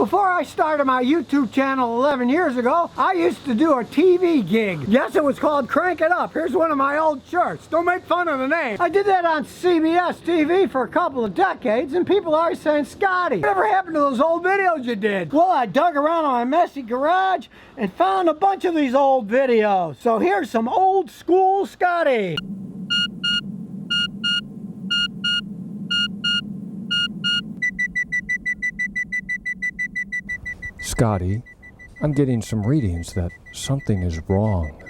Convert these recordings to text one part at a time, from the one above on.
Before I started my YouTube channel 11 years ago, I used to do a TV gig. Yes, it was called Crank It Up. Here's one of my old shirts. Don't make fun of the name. I did that on CBS TV for a couple of decades, and people are always saying, Scotty, whatever happened to those old videos you did? Well, I dug around in my messy garage and found a bunch of these old videos. So here's some old school Scotty. Scotty, I'm getting some readings that something is wrong.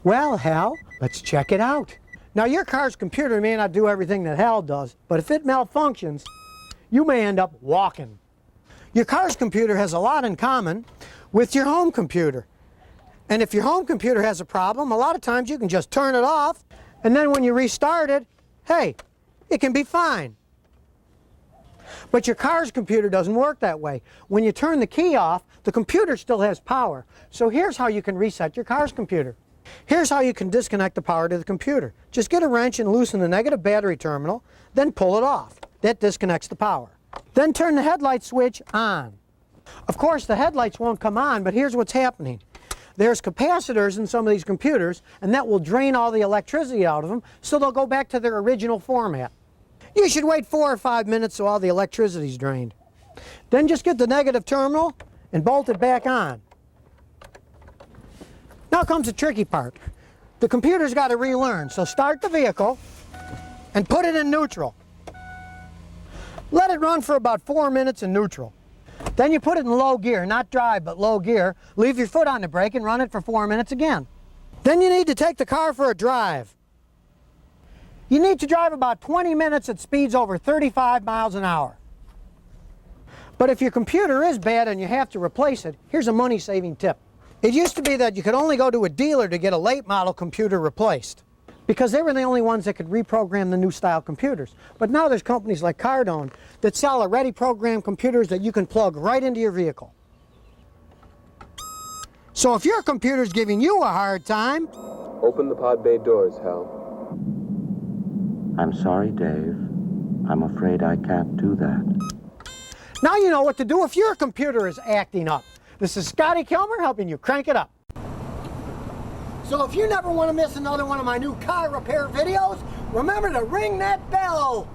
Well, Hal, let's check it out. Now, your car's computer may not do everything that Hal does, but if it malfunctions, you may end up walking. Your car's computer has a lot in common with your home computer. And if your home computer has a problem, a lot of times you can just turn it off, and then when you restart it, hey, it can be fine. But your car's computer doesn't work that way. When you turn the key off, the computer still has power. So here's how you can reset your car's computer. Here's how you can disconnect the power to the computer. Just get a wrench and loosen the negative battery terminal, then pull it off. That disconnects the power. Then turn the headlight switch on. Of course, the headlights won't come on, but here's what's happening. There's capacitors in some of these computers, and that will drain all the electricity out of them, so they'll go back to their original format. You should wait 4 or 5 minutes so all the electricity's drained. Then just get the negative terminal and bolt it back on. Now comes the tricky part. The computer's got to relearn, so start the vehicle and put it in neutral. Let it run for about 4 minutes in neutral. Then you put it in low gear, not drive, but low gear. Leave your foot on the brake and run it for 4 minutes again. Then you need to take the car for a drive. You need to drive about 20 minutes at speeds over 35 miles an hour. But if your computer is bad and you have to replace it, here's a money-saving tip. It used to be that you could only go to a dealer to get a late model computer replaced, because they were the only ones that could reprogram the new style computers. But now there's companies like Cardone that sell already programmed computers that you can plug right into your vehicle. So if your computer's giving you a hard time, open the pod bay doors, Hal. I'm sorry, Dave. I'm afraid I can't do that. Now you know what to do if your computer is acting up. This is Scotty Kilmer helping you crank it up. So if you never want to miss another one of my new car repair videos, remember to ring that bell.